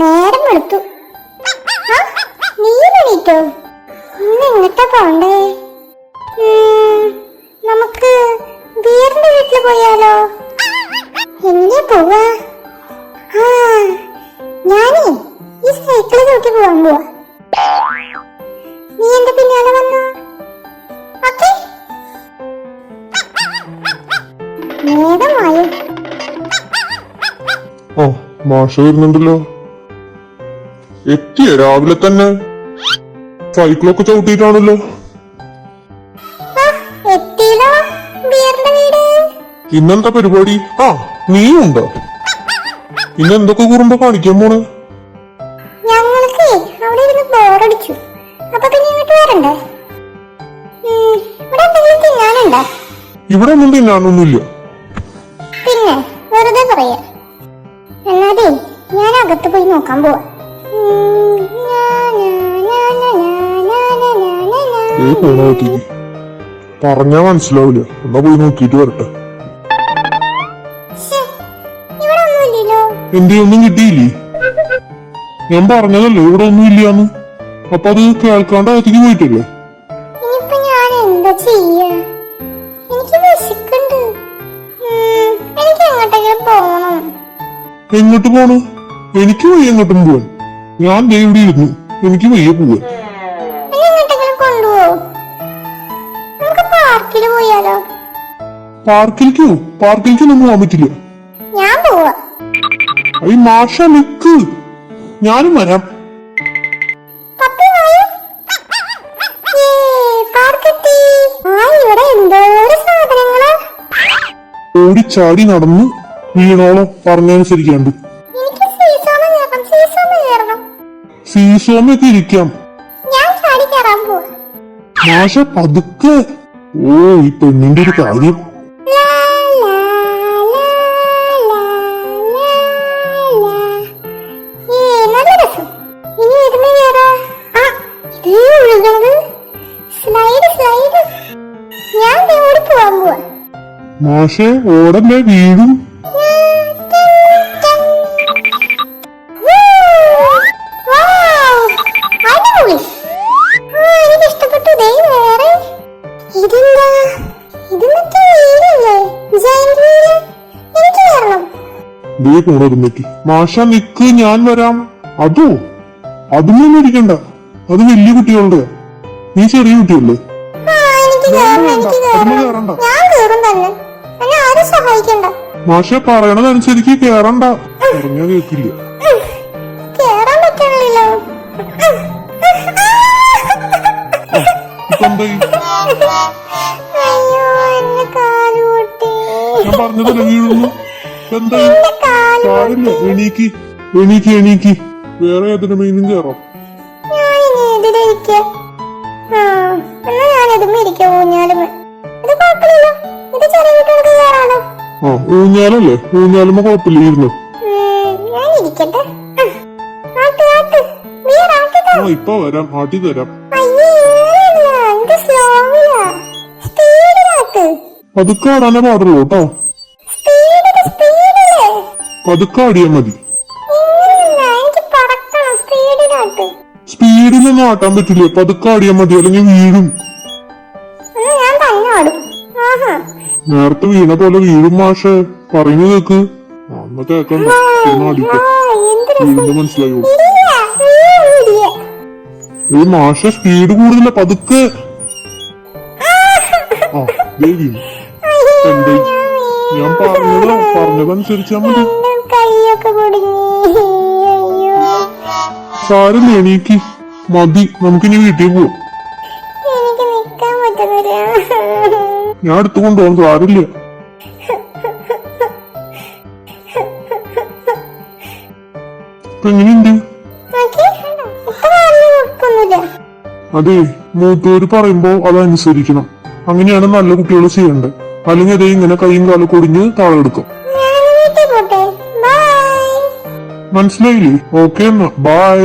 നേരം വെളുത്തു. നീ എണീറ്റോ? ഇന്ന് എങ്ങോട്ടാ പോണ്ടേ? നമുക്ക് വീറിന്റെ വീട്ടിൽ പോയാലോ? എങ്ങനെ പോവാ? ഞാനേ ഈ സൈക്കിള് ചവിട്ടി പോവാൻ പോവാ. നീ എന്റെ പിന്നാലെ വന്നോ? ഓക്കേ, നേരമായോ? മാഷ വരുന്നുണ്ടല്ലോ. എത്തിയ രാവിലെ തന്നെ സൈക്കിളൊക്കെ ചവിട്ടിട്ടാണല്ലോ. ഇന്നെന്താ പരിപാടി? നീയുണ്ടോ? ഇന്നെന്തൊക്കെ കുറുമ്പോ കാണിക്കാൻ പോണ്? ഞങ്ങൾക്ക് അവിടെ ഇരുന്ന് ബോറടിച്ചു. അപ്പൊ പിന്നെ ഇങ്ങോട്ട് വരണ്ടേ? ഇവിടെ എന്തെങ്കിലും തിന്നാനുണ്ടോ? ഇവിടെ ഒന്നും തിന്നാനൊന്നുമില്ല. പിന്നെ വെറുതെ പറയാ. എന്നാലേ ഞാൻ അകത്ത് പോയി നോക്കാൻ പോവാ. പറഞ്ഞാ മനസ്സിലാവില്ല. എന്നാ പോയി നോക്കിട്ട് വരട്ടെ. എന്തേ ഒന്നും കിട്ടിയില്ലേ? ഞാൻ പറഞ്ഞതല്ലേ ഇവിടെ ഒന്നും ഇല്ലാന്ന്. അപ്പൊ അത് കേൾക്കാണ്ട് അകത്തേക്ക് പോയിട്ടല്ലേ? ഇനിയിപ്പോ ഞാൻ എന്താ ചെയ്യാ? എനിക്ക് വിശക്കുന്നുണ്ട്. എനിക്ക് എങ്ങോട്ടെങ്കിലും പോകണം. എങ്ങോട്ട് പോണു? എനിക്ക് വയ്യ എങ്ങോട്ടും പോവാൻ. ഞാൻ ദേ ഇവിടെ ഇരുന്നു. എനിക്ക് വയ്യ പോവാൻ. എങ്ങോട്ടെങ്കിലും കൊണ്ടുപോവോ? നമുക്ക് പാർക്കിൽ പോയാലോ? പാർക്കിലേക്കോ? പാർക്കിലേക്കൊന്നും പോവാൻ പറ്റില്ല. ഞാൻ പോവാ. ഈ മാഷ നിക്ക്, ഞാനും വരാം. ഓടിച്ചാടി നടന്ന് വീണോളം പറഞ്ഞനുസരിക്കാണ്ട്. സീസോമൊക്കെ ഇരിക്കാം. മാഷ പതുക്കെ. ഈ പെണ്ണിന്റെ ഒരു കാര്യം. മാഷെ ഓടല്ലേ, വീഴും. മാഷ നിക്ക്, ഞാൻ വരാം. അതോ അതൊന്നും ഇരിക്കണ്ട. അത് വലിയ കുട്ടികളുടെ. നീ ചെറിയ കുട്ടിയല്ലേ? മാഷ പറയണതനുസരിച്ച് കേറണ്ട. പറഞ്ഞാ കേക്കില്ല. ഞാൻ പറഞ്ഞതല്ലേ വീഴുന്നു. എന്തായി? സാരില്ല, എണീക്ക് എണീക്ക് എണീക്ക്. വേറെ ഏതിന് മീനും കേറാം. ഊഞ്ഞാലല്ലേ? ഊഞ്ഞാലുമ്പോ കുഴപ്പമില്ല, ഇരുന്നു. ഇപ്പൊ വരാം, ആട്ടി തരാം. പതുക്കെ ആടാനേ പാടുള്ളൂ കേട്ടോ. പതുക്കെ ആടിയാ മതി. സ്പീഡിലൊന്നും ആട്ടാൻ പറ്റില്ല. പതുക്കെ ആടിയാ മതി, അല്ലെങ്കിൽ വീഴും. നേരത്തെ വീണ പോലെ വീഴും. മാഷെ പറഞ്ഞു കേക്ക്. അന്ന് കേക്കണ്ട, മനസ്സിലായോ? ഈ മാഷ സ്പീഡ് കൂടുതല. പതുക്കെ. എന്തേ? ഞാൻ പറഞ്ഞതനുസരിച്ചാ മതി. സാരല്ല, എണീക്ക്. മതി, നമുക്കിനി വീട്ടിൽ പോവാം. ഞാൻ എടുത്തു കൊണ്ടുപോകാൻ. സാരില്ല. എങ്ങനെയുണ്ട്? അതെ, മൂത്തോര് പറയുമ്പോ അതനുസരിക്കണം. അങ്ങനെയാണ് നല്ല കുട്ടികൾ ചെയ്യേണ്ടത്. അല്ലെങ്കിൽ അതേ ഇങ്ങനെ കൈയും കാലും കൊടിഞ്ഞ് താഴെ എടുക്കും. മനസ്സിലായില്ലേ? ഓക്കെ എന്നാ, ബൈ.